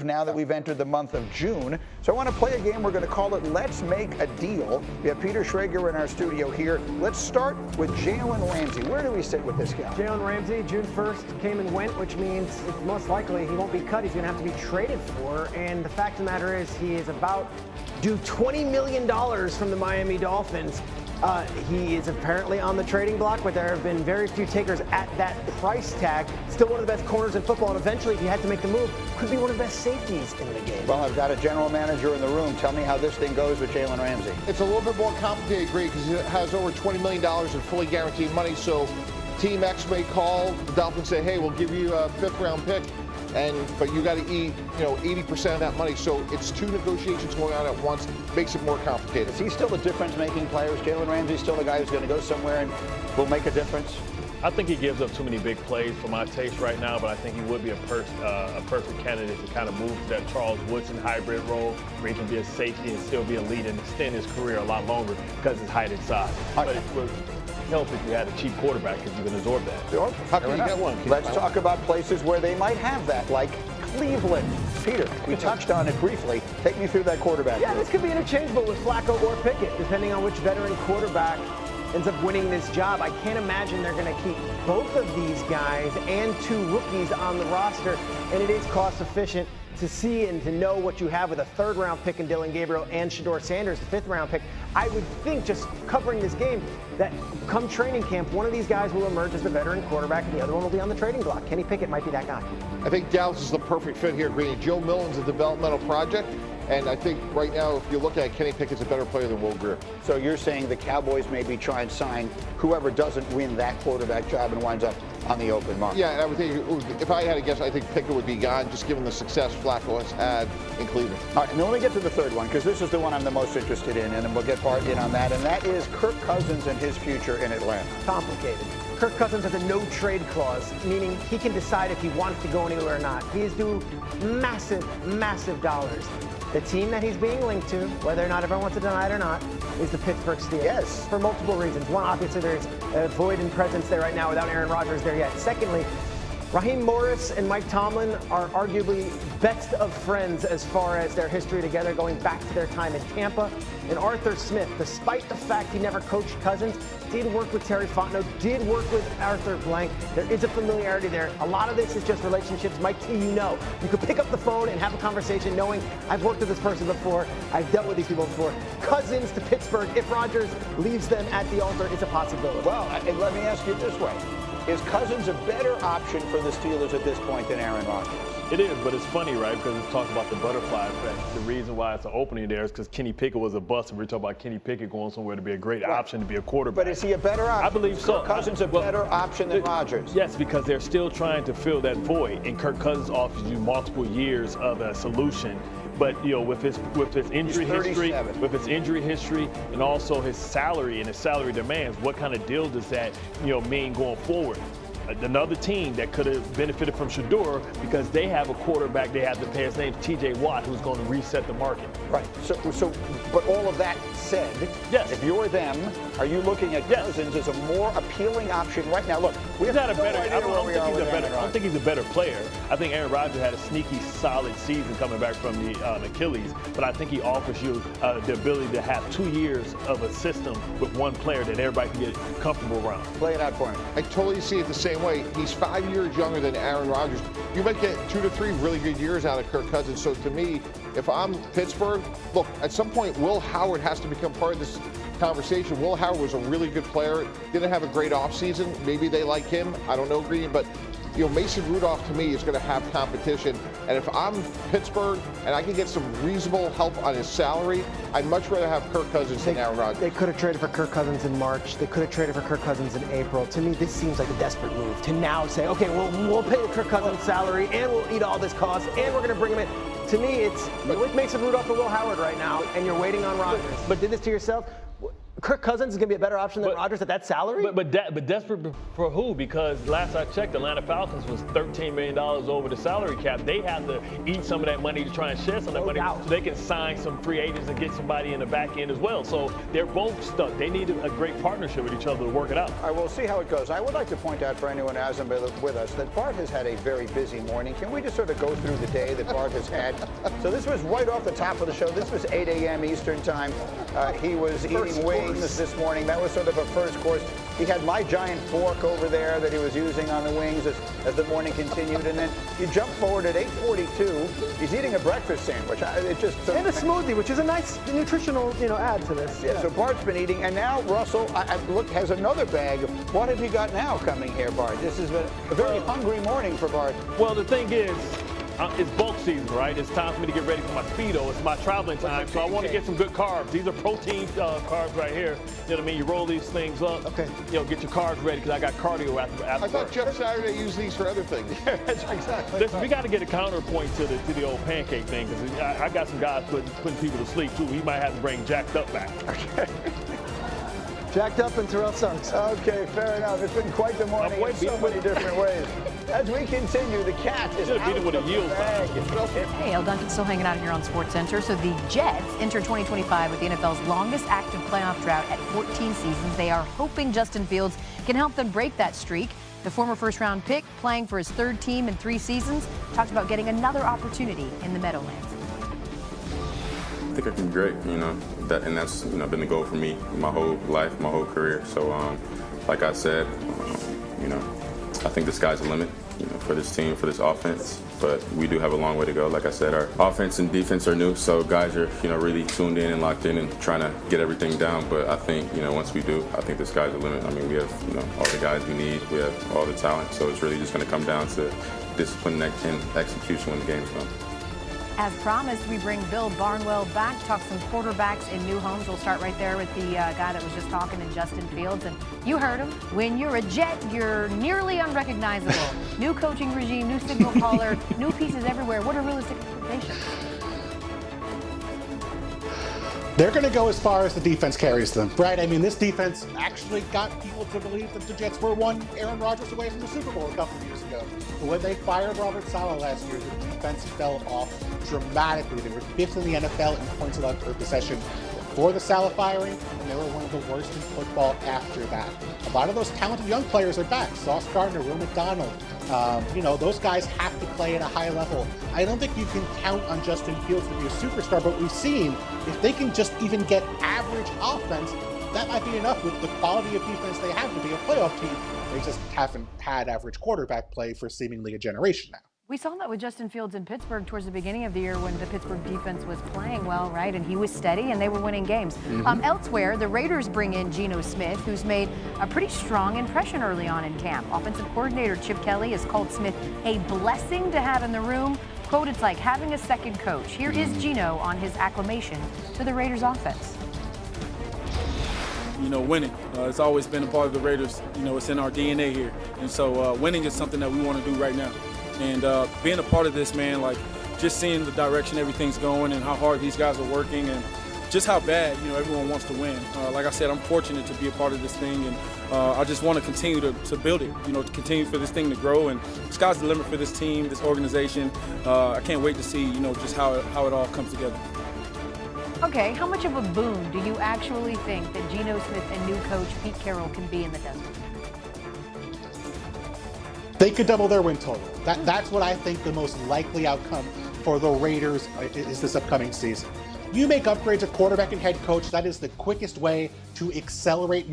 move now that we've entered the month of June. So I want to play a game. We're going to call it Let's Make a Deal. We have Peter Schrager in our studio here. Let's start with Jalen Ramsey. Where do we sit with this guy? Jalen Ramsey, June 1st, came and went, which means it's most likely he won't be cut. He's going to have to be traded for. And the fact of the matter is he is about due $20 million from the Miami Dolphins. He is apparently on the trading block, but there have been very few takers at that price tag. Still one of the best corners in football, and eventually, if he had to make the move, could be one of the best safeties in the game. Well, I've got a general manager in the room. Tell me how this thing goes with Jalen Ramsey. It's a little bit more complicated, Greg, because it has over $20 million in fully guaranteed money. So Team X may call the Dolphins, say, hey, we'll give you a 5th-round pick. But you got to eat, 80% of that money. So it's 2 negotiations going on at once. Makes it more complicated. Is he still the difference-making player? Is Jalen Ramsey still the guy who's going to go somewhere and will make a difference? I think he gives up too many big plays for my taste right now, but I think he would be a perfect candidate to kind of move to that Charles Woodson hybrid role where he can be a safety and still be a lead and extend his career a lot longer because of his height and size. But it would help if you had a cheap quarterback because you can absorb that. Sure. How can you get one? Let's talk about places where they might have that, like Cleveland. Peter, we touched on it briefly. Take me through that quarterback. Yeah, this could be interchangeable with Flacco or Pickett, depending on which veteran quarterback ends up winning this job. I can't imagine they're going to keep both of these guys and 2 rookies on the roster, and it is cost efficient to see and to know what you have with a 3rd-round pick in Dylan Gabriel and Shedeur Sanders, the 5th-round pick. I would think, just covering this game, that come training camp, one of these guys will emerge as the veteran quarterback and the other one will be on the trading block. Kenny Pickett might be that guy. I think Dallas is the perfect fit here, Green. Joe Milton's a developmental project. And I think right now, if you look at it, Kenny Pickett's a better player than Will Grier. So you're saying the Cowboys maybe try and sign whoever doesn't win that quarterback job and winds up on the open market? Yeah, and I would think, if I had to guess, I think Pickett would be gone, just given the success Flacco has had in Cleveland. All right, and then let me get to the 3rd one, because this is the one I'm the most interested in, and then we'll get Bart in on that, and that is Kirk Cousins and his future in Atlanta. Complicated. Kirk Cousins has a no-trade clause, meaning he can decide if he wants to go anywhere or not. He is due massive, massive dollars. The team that he's being linked to, whether or not everyone wants to deny it or not, is the Pittsburgh Steelers. Yes. For multiple reasons. One, obviously, there's a void in presence there right now without Aaron Rodgers there yet. Secondly, Raheem Morris and Mike Tomlin are arguably best of friends as far as their history together, going back to their time in Tampa. And Arthur Smith, despite the fact he never coached Cousins, did work with Terry Fontenot, did work with Arthur Blank. There is a familiarity there. A lot of this is just relationships. Mike T, you could pick up the phone and have a conversation knowing I've worked with this person before, I've dealt with these people before. Cousins to Pittsburgh, if Rodgers leaves them at the altar, is a possibility. Well, and let me ask you this way. Is Cousins a better option for the Steelers at this point than Aaron Rodgers? It is, but it's funny, right? Because it's talking about the butterfly effect. The reason why it's an opening there is because Kenny Pickett was a bust, and we're talking about Kenny Pickett going somewhere to be a great option to be a quarterback. But is he a better option? I believe so. Kirk Cousins a better option than Rodgers? Yes, because they're still trying to fill that void, and Kirk Cousins offers you multiple years of a solution. But with his injury history, and also his salary and his salary demands, what kind of deal does that mean going forward? Another team that could have benefited from Shedeur because they have a quarterback they have to pay. His name's T.J. Watt, who's going to reset the market. Right. So, but all of that said, yes. If you're them, are you looking at Cousins as a more appealing option right now? Look, we have I don't think he's a better player. I think Aaron Rodgers had a sneaky, solid season coming back from the Achilles, but I think he offers you the ability to have 2 years of a system with one player that everybody can get comfortable around. Play it out for me. I totally see it the same way. He's 5 years younger than Aaron Rodgers. You might get 2 to 3 really good years out of Kirk Cousins. So to me, if I'm Pittsburgh, look, at some point, Will Howard has to become part of this conversation. Will Howard was a really good player. Didn't have a great offseason. Maybe they like him. I don't know, Green, but Mason Rudolph to me is going to have competition. And if I'm Pittsburgh and I can get some reasonable help on his salary, I'd much rather have Kirk Cousins than Aaron Rodgers. They could have traded for Kirk Cousins in March. They could have traded for Kirk Cousins in April. To me, this seems like a desperate move to now say, okay, we'll pay Kirk Cousins' salary and we'll eat all this cost and we're going to bring him in. To me, you're with Mason Rudolph and Will Howard right now, and you're waiting on Rodgers. But did this to yourself. Kirk Cousins is going to be a better option than Rodgers at that salary? But desperate for who? Because last I checked, the Atlanta Falcons was $13 million over the salary cap. They have to eat some of that money to try and shed some of that money so they can sign some free agents and get somebody in the back end as well. So they're both stuck. They need a great partnership with each other to work it out. All right, we'll see how it goes. I would like to point out for anyone who hasn't been with us that Bart has had a very busy morning. Can we just sort of go through the day that Bart has had? So this was right off the top of the show. This was 8 a.m. Eastern time. He was eating wings this morning. That was sort of a first course. He had my giant fork over there that he was using on the wings as the morning continued. And then you jump forward at 8:42. He's eating a breakfast sandwich. It just and a smoothie, which is a nice nutritional add to this. Yeah, so Bart's been eating. And now Russell, look, has another bag. What have you got now coming here, Bart? This is a very hungry morning for Bart. Well, the thing is, it's bulk season, right? It's time for me to get ready for my Speedo. It's my traveling time, so I want to get some good carbs. These are protein carbs right here. You know what I mean? You roll these things up. Okay. Get your carbs ready because I got cardio after I thought work. Jeff Saturday used these for other things. Exactly. Listen, we got to get a counterpoint to the old pancake thing because I got some guys putting people to sleep too. We might have to bring Jacked Up back. Okay. Jacked Up and Terrell Suggs. Okay, fair enough. It's been quite the morning in so many different ways. As we continue, the cat is out of the bag. Hey, El Duncan's still hanging out here on SportsCenter. So the Jets enter 2025 with the NFL's longest active playoff drought at 14 seasons. They are hoping Justin Fields can help them break that streak. The former first-round pick, playing for his third team in 3 seasons, talked about getting another opportunity in the Meadowlands. I think I can be great, and that's been the goal for me my whole life, my whole career. So, like I said, I think the sky's the limit, for this team, for this offense. But we do have a long way to go. Like I said, our offense and defense are new, so guys are, really tuned in and locked in and trying to get everything down. But I think, once we do, I think the sky's the limit. I mean, we have, all the guys we need. We have all the talent. So it's really just going to come down to discipline and execution when the game's done. As promised, we bring Bill Barnwell back, talk some quarterbacks in new homes. We'll start right there with the guy that was just talking to Justin Fields. And you heard him. When you're a Jet, you're nearly unrecognizable. New coaching regime, new signal caller, new pieces everywhere. What are realistic expectations? They're going to go as far as the defense carries them, right? I mean, this defense actually got people to believe that the Jets were one Aaron Rodgers away from the Super Bowl a couple of years ago. But when they fired Robert Saleh last year, the defense fell off dramatically. They were 5th in the NFL in points allowed per possession before the Saleh firing, and they were one of the worst in football after that. A lot of those talented young players are back. Sauce Gardner, Will McDonald. Those guys have to play at a high level. I don't think you can count on Justin Fields to be a superstar, but we've seen if they can just even get average offense, that might be enough with the quality of defense they have to be a playoff team. They just haven't had average quarterback play for seemingly a generation now. We saw that with Justin Fields in Pittsburgh towards the beginning of the year when the Pittsburgh defense was playing well, right? And he was steady and they were winning games. Elsewhere, the Raiders bring in Geno Smith, who's made a pretty strong impression early on in camp. Offensive coordinator Chip Kelly has called Smith a blessing to have in the room. Quote, it's like having a second coach. Here is Geno on his acclamation to the Raiders offense. Winning. It's always been a part of the Raiders. It's in our DNA here. And so winning is something that we want to do right now. And being a part of this, man, just seeing the direction everything's going and how hard these guys are working and just how bad, everyone wants to win. Like I said, I'm fortunate to be a part of this thing, and I just want to continue to build it, to continue for this thing to grow. And the sky's the limit for this team, this organization. I can't wait to see, just how it all comes together. Okay, how much of a boon do you actually think that Geno Smith and new coach Pete Carroll can be in the desert? They could double their win total. That's what I think the most likely outcome for the Raiders is this upcoming season. You make upgrades at quarterback and head coach, that is the quickest way to accelerate